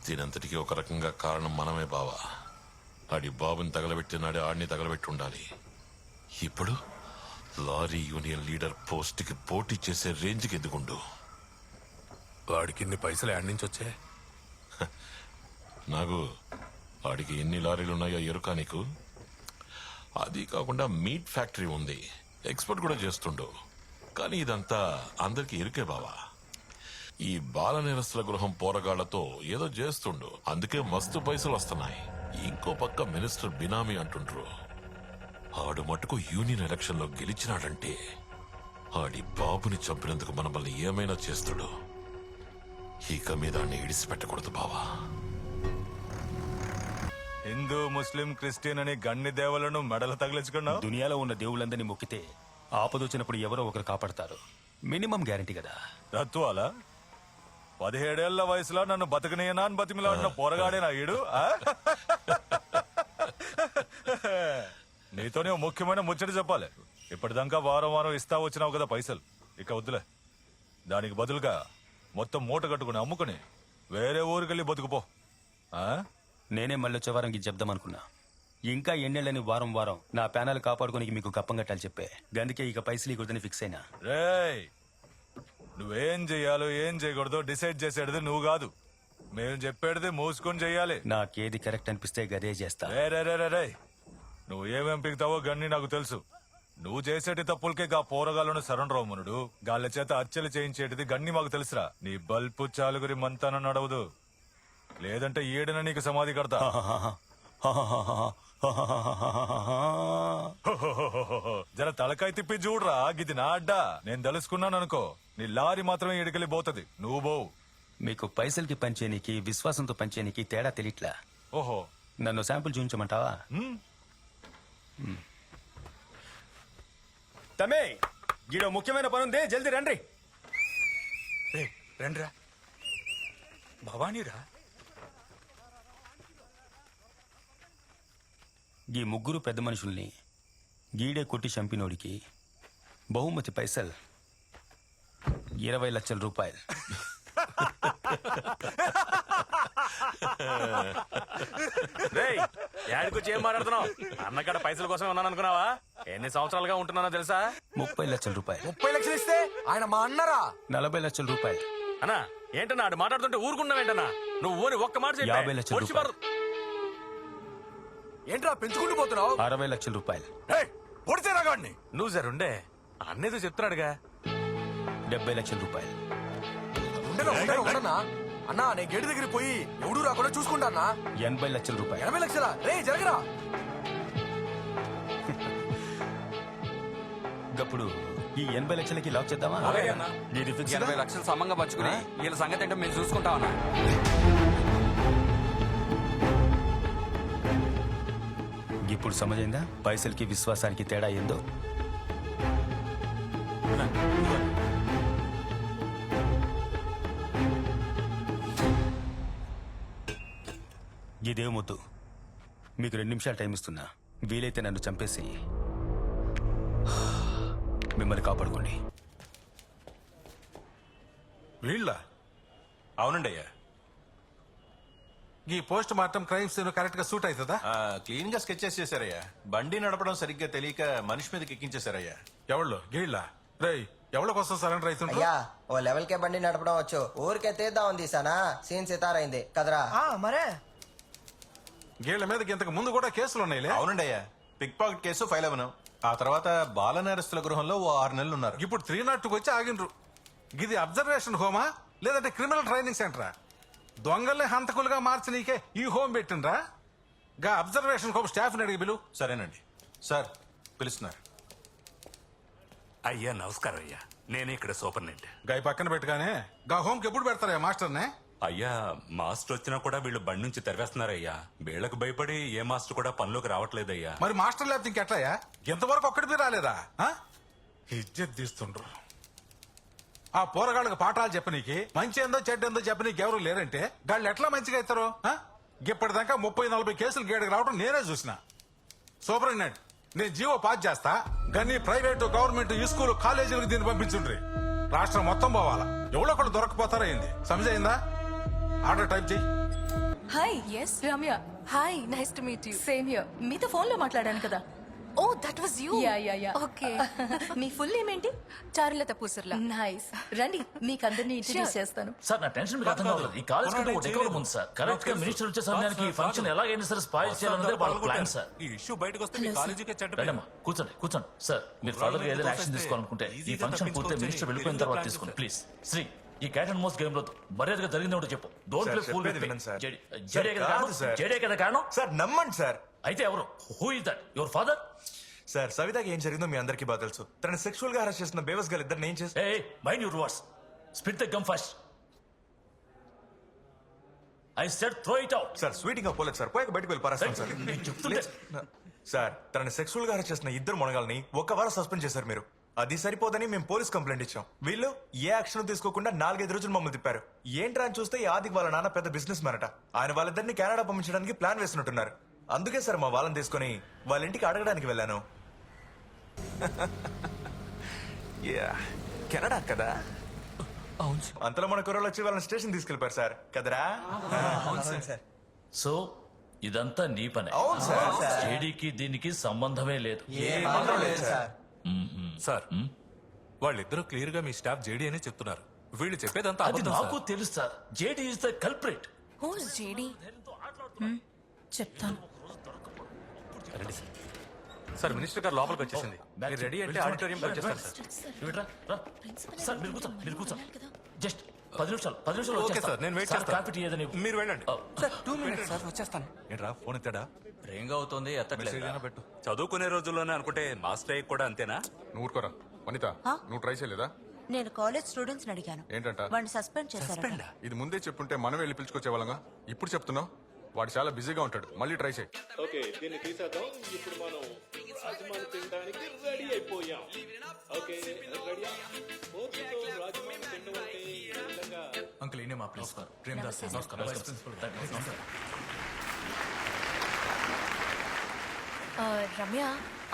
దీనంతటికీ ఒక రకంగా కారణం మనమే బావా. ఆడి బాబుని తగలబెట్టినాడే ఆడిని తగలబెట్టి ఉండాలి. ఇప్పుడు లారీ యూనియన్ లీడర్ పోస్ట్ కి పోటీ చేసే రేంజ్కి ఎదుగుండు. వాడికి ఇన్ని పైసలు యాడ్ నుంచి వచ్చే? నాకు వాడికి ఎన్ని లారీలు ఉన్నాయో ఎరుకా నీకు? అది కాకుండా మీట్ ఫ్యాక్టరీ ఉంది, ఎక్స్పోర్ట్ కూడా చేస్తుండు. కానీ ఇదంతా అందరికి ఎరుకే బావా. ఈ బాల నిరస్తుల గృహం పోరగాళ్లతో ఏదో చేస్తుండు, అందుకే మస్తు పైసలు వస్తున్నాయి. ఇంకో పక్క మినిస్టర్ బినామీ అంటుండ్రు. ఆడు మటుకు యూనియన్ ఎలక్షన్ లో గెలిచినాడంటే ఆడి బాబుని చంపినందుకు మనల్ని ఏమైనా చేస్తాడు. ఇక మీద ఇడిసిపెట్టకూడదు బావా. హిందూ, ముస్లిం, క్రిస్టియన్ అని గన్ని దేవులను మెడలు తగిలించుకున్నావు. దునియాలో ఉన్న దేవుళ్ళందరినీ మొక్కితే ఆపదొచ్చినప్పుడు ఎవరో ఒకరు కాపాడతారు. మినిమం గ్యారంటీ కదా. తత్వాలా 17 ఏళ్ల వయసులో నన్ను బతకనీయనా అని బతిమిలాడిన పోరగాడే నా ఈడు. నీతోనే ముఖ్యమైన ముచ్చట చెప్పాలి. ఇప్పటిదాకా వారం వారం ఇస్తా వచ్చినావు కదా పైసలు, ఇక వద్దులే. దానికి బదులుగా మొత్తం మూట కట్టుకుని అమ్ముకుని వేరే ఊరికెళ్ళి బతుకుపో. నేనే మళ్ళీ వచ్చే వారంకి చెప్దామనుకున్నా. ఇంకా ఎన్నెళ్ళని వారం వారం నా ప్యానల్ కాపాడుకోనికి మీకు కప్పం కట్టాలి చెప్పే. గందుకే ఇక పైసలు ఇకూడదని ఫిక్స్ అయినా. రేయ్, నువ్వేం చెయ్యాలో ఏం చేయకూడదో డిసైడ్ చేసేది నువ్వు కాదు, మేము చెప్పేది మూసుకొని చెయ్యాలి. నాకేది కరెక్ట్ అనిపిస్తే గదే చేస్తా. రే, నువ్వు ఏమేం పిగుతావో గన్ని నాకు తెలుసు. నువ్వు చేసేటి తప్పులకే గా పోరగాళ్ళను సరణరామునుడు గాళ్ళ చేత అచ్చలు చేయించేటిది గన్ని మాకు తెలుసురా. నీ బల్పు చాలుగురి మంతాన నడవదు, లేదంటే ఏడన నీకు సమాధి కడతా. జర తలకాయ తిప్పి చూడరా, గిది నా అడ్డా. నేను తెలుసుకున్నాను అనుకో, నీ లారీ మాత్రమే ఇడికెళ్ళి పోతుంది, నువ్వు పోవు. మీకు పైసలకి పంచేనికి విశ్వాసంతో పంచేనికి తేడా తెలియట్లా. ఓహో, నన్ను శాంపుల్ చూపించమంటావా? తమే గీడో ముఖ్యమైన పని ఉంది, జల్దీ రండి. రండిరా. భవానీరా. ఈ ముగ్గురు పెద్ద మనుషుల్ని గీడే కొట్టి చంపినోడికి బహుమతి పైసలు 20 లక్షల రూపాయలు. ఏడుకొచ్చి ఏం మాట్లాడుతున్నావు? అన్నకాడ పైసల కోసమే ఉన్నాను అనుకున్నావా? ఎన్ని సంవత్సరాలుగా ఉంటున్నానో తెలుసా? 30 లక్షల రూపాయలు. 30 లక్షలు ఇస్తే ఆయన మా అన్నరా. 40 లక్షల రూపాయలు. అన్నా ఏంటన్నా ఆడు మాట్లాడుతుంటే ఊరుకున్నావేంటన్నా? నువ్వు ఓని ఒక్క మాట 50 లక్షల రూపాయలు. ఏంట్రా పెంచుకుంటూ పోతున్నావు? 60 లక్షల రూపాయలు. పొడితే రాగాడిని. నువ్వు జరుండే, అన్నేదో చెప్తున్నాడుగా. 70 లక్షల రూపాయలు. ఉండనా అన్నా, నేను గేటు దగ్గర పోయి ఎవడు రాకుండా చూసుకుంటా అన్నా. 80 లక్షల రూపాయలు. 80 లక్షలా? రే జరగరా. గప్పుడు ఈ 80 లక్షలకి లాక్ చేద్దామా? ఇది ఫిక్స్. 20 లక్షలు సమంగా పంచుకుని వీళ్ళ సంగతి ఏంటో మేము చూసుకుంటామన్నా. ఇప్పుడు సమజైందా పైసలకి విశ్వాసానికి తేడా ఏందో? ఇదేమొద్దు, మీకు 2 నిమిషాలు టైం ఇస్తున్నా. వీలైతే నన్ను చంపేసి మిమ్మల్ని కాపాడుకోండి. వీళ్ళ? అవునండి అయ్యా. ఈ post mortem crime scene correct గా సూట్ అవుతుందా? క్లీన్ గా స్కెచెస్ చేశారయ్యా. బండి నడపడం సరిగ్గా తెలియక మనిషి మీదకి ఎక్కించేశారయ్యా. ఎవళ్ళు? గీళ్ళ? రేయ్, ఎవళ్ళ కోసం సరెండర్ అవుతుండ్రు? అయ్యా, ఓ లెవెల్ కే బండి నడపడం వచ్చు, ఊరికే తీద్దామని తీసానా. సీన్ సితారైంది కదరా. మరే గీళ్ల మీద ఇంతకు ముందు కూడా కేసులు ఉన్నాయిలే. అవునండి అయ్యా. పిక్ పాకెట్ కేసు ఫైల్ అవ్వను. ఆ తర్వాత బాల నేరస్తుల గృహంలో ఓ 6 నెలలు ఉన్నారు. ఇప్పుడు 302 వచ్చి ఆగిండ్రు. ఇది అబ్జర్వేషన్ హోమా లేదంటే క్రిమినల్ ట్రైనింగ్ సెంటరా? దొంగల్ని హంతకులుగా మార్చి నీకే ఈ హోమ్ పెట్టిండ్రా? గా అబ్జర్వేషన్ హోమ్ స్టాఫ్ ని అడిగి బిలు. సరేనండి సార్, పిలుస్తున్నారు. అయ్యా నమస్కారం అయ్యా, నేనే ఇక్కడ సూపర్నెంట్. గాయ పక్కన పెట్టుగానే గా హోమ్ కి ఎప్పుడు పెడతారా మాస్టర్నే? అయ్యా మాస్టర్ వచ్చినా కూడా వీళ్ళు బండి నుంచి తెరవేస్తున్నారయ్యా. వీళ్ళకు భయపడి ఏ మాస్టర్ కూడా పనిలోకి రావట్లేదయ్యా. మరి మాస్టర్ లేకపోతే ఇంకెట్లాయా? ఎంతవరకు ఒక్కడికి రాలేదా? ఇజ్జత్ తీస్తుండ్రు. ఆ పోరగాళ్ళకి పాఠాలు చెప్పనీకి, మంచి ఏందో చెడ్డేందో చెప్పనీకి ఎవరు లేరంటే గాళ్ళు ఎట్లా మంచిగా అవుతారు? ఇప్పటిదాకా 30-40 కేసులు గేడుకు రావడం నేనే చూసిన. సూపరింటెండెంట్, నేను జీవో పాస్ చేస్తా. కానీ ప్రైవేటు, గవర్నమెంట్, ఈ స్కూల్, కాలేజీలకు దీన్ని పంపించుండ్రి. రాష్ట్రం మొత్తం పోవాలా. ఎవరో ఒకళ్ళు దొరకపోతారా ఏంది? సమజైందా? ఆర్డర్ టైప్ చెయ్యి. Hi yes Ramya hi nice to meet you same here మీతో ఫోన్ లో మాట్లాడాను కదా oh that was you yeah okay మీ ఫుల్ నేమ్ ఏంటి చారులత పూసర్లా నైస్ రండి మీకు అందరినీ ఇంట్రడ్యూస్ చేస్తాను సార్ నా టెన్షన్ మీకు అర్థం కావట్లేదు ఈ కాలేజ్ కంటే ఒక డెకోరం ఉంది సార్ కరెక్ట్ గా మినిస్టర్ వచ్చే సమయానికి ఈ ఫంక్షన్ ఎలాగైనా సరే స్పాయిల్ చేయాలన్నదే వాళ్ళ ప్లాన్ సార్ ఈ ఇష్యూ బయటకు వస్తే మీ కాలేజీకే చెడ్డ పేరు. రండమ్మా కూర్చోండి సార్ మీరు ఫర్దర్ గా ఏదైనా యాక్షన్ తీసుకోవాలనుకుంటే ఈ ఫంక్షన్ పూర్తి మినిస్టర్ వెళ్ళిపోయిన తర్వాత తీసుకోండి ప్లీజ్ శ్రీ ఈ క్యాట్ అండ్ మోస్ గేమ్ లో మర్యాదగా జరిగింది ఒకటి చెప్పు don't play fool with me జడే కదా కారణం సార్ నమ్మండి సార్. అయితే ఎవరు who is that your father sir సవితకి ఏం జరిగిందో మీ అందరికీ బాగా తెలుసు. తనని సెక్షువల్ గా హరాస్ చేసిన బేవస్ గారు ఇద్దరు ఏం చేసి ఏ mind your words spit the gum first I said throw it out sir స్వీటింగ్ గా పోలేదు సార్. పోయాక బయటకు వెళ్ళి పారేస్తాం సార్. నేను చెప్తుంటే సార్ తనని సెక్షువల్ గా హరాస్ చేసిన ఇద్దరు మొనగాల్ని ఒక్క వారం సస్పెండ్ చేశారు మీరు. అది సరిపోదని మేము పోలీస్ కంప్లైంట్ ఇచ్చాం. వీళ్ళు ఏ యాక్షన్ తీసుకోకుండా 4-5 రోజులు మమ్మల్ని తిప్పారు. ఏంట్రా అని చూస్తే ఈ ఆదికి వాళ్ళ నాన్న పెద్ద బిజినెస్ మ్యాన్ అట. ఆయన వాళ్ళిద్దరిని కెనడా పంపించడానికి ప్లాన్ వేసినట్టున్నారు. అందుకే సార్ మా వాళ్ళని తీసుకొని వాళ్ళ ఇంటికి అడగడానికి వెళ్ళాను. కెనడా కదా? అంతలో మన కుర్రోళ్ళు వచ్చి వాళ్ళని స్టేషన్ తీసుకెళ్ళిపోయారు సార్ కదరా? సో ఇదంతా నీ పనే అవును సార్. జేడీకి దీనికి సంబంధమే లేదు సార్ వాళ్ళిద్దరూ క్లియర్ గా మీ స్టాఫ్ జేడీ అని చెప్తున్నారు. వీళ్ళు చెప్పేదంతా అది అబద్ధం నాకు సార్. తెలుసు sir JD is the culprit who's JD చెప్తాను సార్ మినిస్టర్ గారు లోపలికి వచ్చేసింది మీరు రెడీ అంటే ఆడిటోరియం వచ్చేస్తారు సార్ మీరు కూర్చోండి జస్ట్ 10 నిమిషాలు ఓకే సార్, నేను వెయిట్ చేస్తాను. కాఫీ ఏదని మీరు వెళ్ళండి. సార్ 2 మినిట్స్ సార్ వచ్చేస్తాను. ఏంట్రా ఫోన్ ఎత్తాడా? రింగ్ అవుతుంది మెసేజ్ అయినా పెట్టు. చదువుకునే రోజుల్లోనే అనుకుంటే మాస్టర్ అయ్యి కూడా అంతేనా? నువ్వు ఊరుకోరా వనిత, నువ్వు ట్రై చేయలేదా? నేను కాలేజ్ స్టూడెంట్స్ అడిగాను ఏంటంట? వాడిని సస్పెండ్ చేశారు ఇది ముందే చెప్పుంటే మనం వెళ్ళి పిలుచుకొచ్చే వాళ్ళంగా. ఇప్పుడు చెప్తున్నావు వాడు చాలా బిజీగా ఉంటాడు. మళ్ళీ ట్రై చేయి. ఓకే దీన్ని తీసేద్దాం. ఇప్పుడు మనం రాజమాని తినడానికి రెడీ అయిపోయాం. Okay ready. రాజమాని తినడం అంటే ఈ విధంగా అంకుల్ ఈయనే మా ప్రిన్సిపల్ ప్రేమదాస్ రమ్య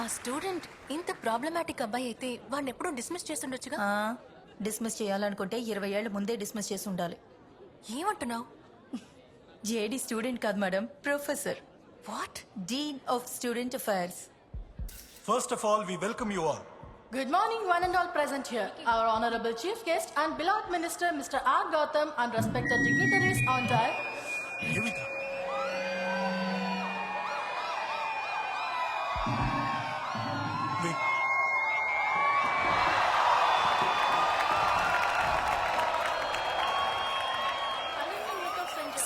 ఆ స్టూడెంట్ ఇంత ప్రాబ్లమాటిక్ అబ్బాయి అయితే వాడిని ఎప్పుడూ డిస్మిస్ చేస్తుండొచ్చుగా. డిస్మిస్ చేయాలనుకుంటే 20 ఏళ్ల ముందే డిస్మిస్ చేసి ఉండాలి. ఏమంటున్నావు? జేడీ స్టూడెంట్ కాదు madam, professor, what? Dean of student affairs. First of all we welcome you all. Good morning, one and all present here. Our honorable chief guest and beloved minister, Mr. R. Gautam, and respected dignitaries on time.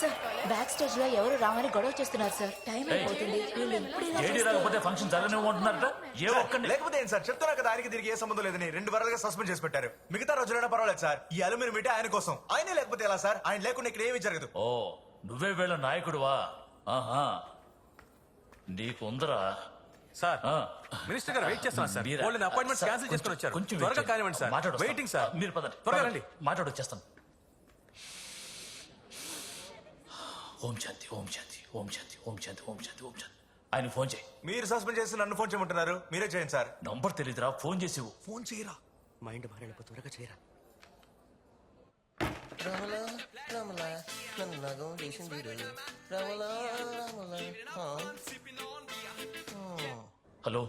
Sir back stage లో ఎవరు రామని గొడవ చేస్తున్నారు sir. Time అయిపోతుంది. వీళ్ళు ఇప్పుడు ఇలా JD రాకపోతే ఫంక్షన్ జరగనివ్వమంటున్నారట ఏ ఒక్కడిని లేకపోతే ఏం సార్ చెప్తున్నా కదా, ఆయనకి దీనికి ఏ సంబంధం లేదని 2 వారాలుగా సస్పెండ్ చేసి పెట్టారు. మిగతా రోజులైనా పర్వాలేదు సార్. ఈ అల్యూమినియం మీటే ఆయన కోసం. ఆయనే లేకపోతే ఎలా సార్? ఆయన లేకుండా ఇక్కడ ఏమీ జరగదు. ఓ నువ్వే వీళ్ళ నాయకుడువా? ఆహా నీకుందరా సార్ ఆ. మినిస్టర్ గారు వెయిట్ చేస్తున్నారు సార్. మీరా? వాళ్ళని అపాయింట్మెంట్స్ సార్, క్యాన్సిల్ చేసుకుని వచ్చారు. కొంచెం త్వరగా వెయిట్ కానివ్వండి సార్. మాట్లాడు వెయిటింగ్ సార్. మీరు పదండి త్వరగా రండి. మాట్లాడు వచ్చేస్తాను. ఓం శాంతి ఓం శాంతి ఓం శాంతి ఓం శాంతి ఓం శాంతి ఓం శాంతి. ఆయన ఫోన్ చేయి. మీరు సస్పెండ్ చేసి నన్ను ఫోన్ చేయమంటున్నారు. మీరే చేయండి సార్. నంబర్ తెలీదురా ఫోన్ చేసి ఫోన్ చేయరా. మైండ్ మారేళ్ళకు త్వరగా చేయరా. రమలా రమలా నన్ను నగం చేసింది రమలా రమలా. హలో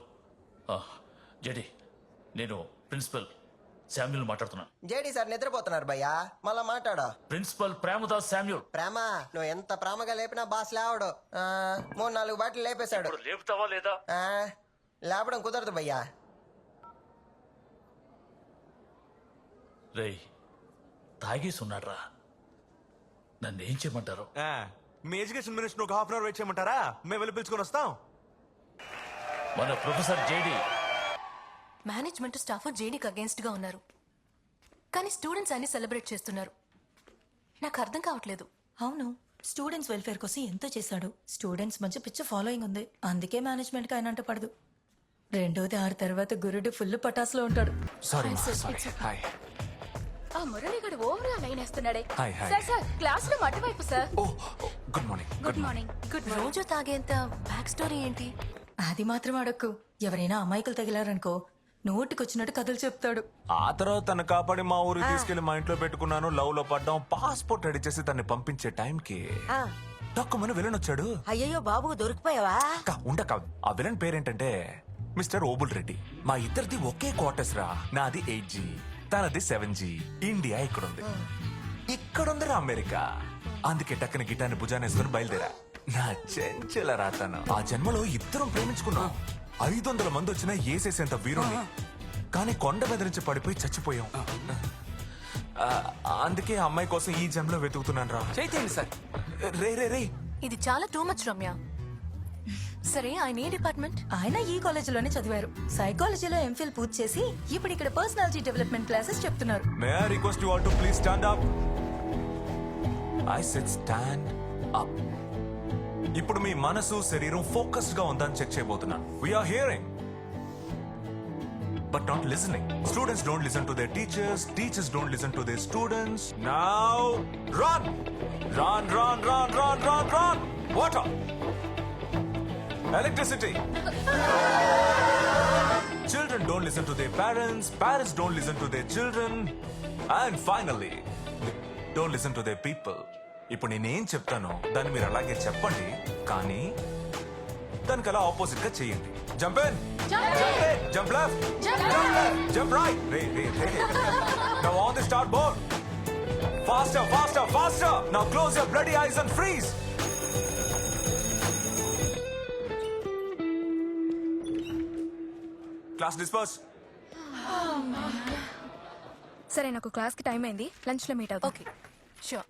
జేడి నేను ప్రిన్సిపల్ శామ్యూల్ మాట్లాడుతున్నాను. జేడీ సార్ నిద్రపోతున్నారు భయ్యా, మళ్ళా మాట్లాడా. Principal Premadasa Samuel. ప్రేమ నువ్వు ఎంత ప్రేమగా లేపినా బాస్ లేవడు. 3-4 బాటిల్ లేపేశాడు. ఇప్పుడు లేపుతావా లేదా? లేపడం కుదరదు భయ్యా. రేయ్ తాగేసి ఉన్నాడ్రా. నన్ను ఏం చేయమంటారు? మీ ఎడ్యుకేషన్ మినిస్టర్ ఒక హాఫ్ అన్ అవర్ వెయిట్ చేయమంటారా? మేము వెళ్ళి పిలుచుకొని వస్తాం. మన ప్రొఫెసర్ జేడి మేనేజ్మెంట్ స్టాఫ్ జేడీకి అగేన్స్ట్ గా ఉన్నారు, కానీ స్టూడెంట్స్ అన్ని సెలబ్రేట్ చేస్తున్నారు. నాకు అర్థం కావట్లేదు. అవును, స్టూడెంట్స్ వెల్ఫేర్ కోసం ఎంతో చేశాడు. స్టూడెంట్స్ మధ్య పిచ్చ ఫాలోయింగ్ ఉంది, అందుకే మేనేజ్మెంట్ కి ఆయన అంటే పడదు. రెండోది 6 తర్వాత గురుడు ఫుల్ పటాస్లో ఉంటాడు. Sorry hi. ఆ మురళిగాడు ఓవర్ గా లైన్ వేస్తున్నాడే. Hi hi. సార్ క్లాస్ లో అటువైపు సార్. Oh good morning. Good morning. రోజు తాగేంత బ్యాక్ స్టోరీ ఏంటి? అది మాత్రం అడక్కు. ఎవరైనా అమాయకులు తగిలారనుకో నోటికొచ్చినట్టు కథలు చెప్తాడు. ఆ తర్వాత తను కాపాడి మా ఊరికి తీసుకెళ్లి మా ఇంట్లో పెట్టుకున్నాను. లవ్ లో పడ్డాం. పాస్పోర్ట్ రెడీ చేసి తన్ని పంపించే టైంకి తక్కువని విలన్ వచ్చాడు. అయ్యయ్యో బాబు దొరికిపోయావా? ఉండక ఆ విలన్ పేరేంటంటే మిస్టర్ ఓబుల్ రెడ్డి. మా ఇద్దరిది ఒకే క్వార్టర్స్ రా. నాది 8G, తనది 7G. ఇండియా ఇక్కడుంది, ఇక్కడుందిరా అమెరికా. అందుకే టక్కన గిటాన్ని భుజానేసుకుని బయలుదేరా. నా చెంచల రాతాను. ఆ జన్మలో ఇద్దరం ప్రేమించుకున్నాం. 500 మంది వచ్చినా ఏసేసేంత వీరుణ్ణి. కానీ కొండ మీద నుంచి పడిపోయి చచ్చిపోయాం. అందుకే ఆ అమ్మాయి కోసం ఈ జన్మలో వెతుకుతున్నాను రా. చేయండి సార్. రే రే రే ఇది చాలా టూ మచ్ రమ్య. సరే ఆయన ఏ డిపార్ట్మెంట్? ఆయన ఈ కాలేజీలోనే చదివారు. సైకాలజీలో ఎంఫిల్ పూర్తి చేసి ఇప్పుడు ఇక్కడ పర్సనాలిటీ డెవలప్మెంట్ క్లాసెస్ చెప్తున్నారు. May I request you all to please stand up. I said stand up. ఇప్పుడు మీ మనసు శరీరం ఫోకస్డ్ గా ఉందని చెక్ చేయబోతున్నాను. We are hearing but not listening. Students don't listen to their teachers. Teachers don't listen to their students. Now run! Run, run, run, run, run, run! Water! Electricity! Children don't listen to their parents. Parents don't listen to their children. And finally, don't listen to their people. ఇప్పుడు నేనేం చెప్తానో దాన్ని మీరు అలాగే చెప్పండి, కానీ దానికి అలా opposite గా చేయండి. Jump in, jump left, jump right. Ray ray ray. Now on the start board. Faster, faster, faster. Now close your bloody eyes and freeze. Class disperse. సరే నాకు క్లాస్ కి టైం అయింది, లంచ్ లో మీట్ అవుతాం. Okay sure.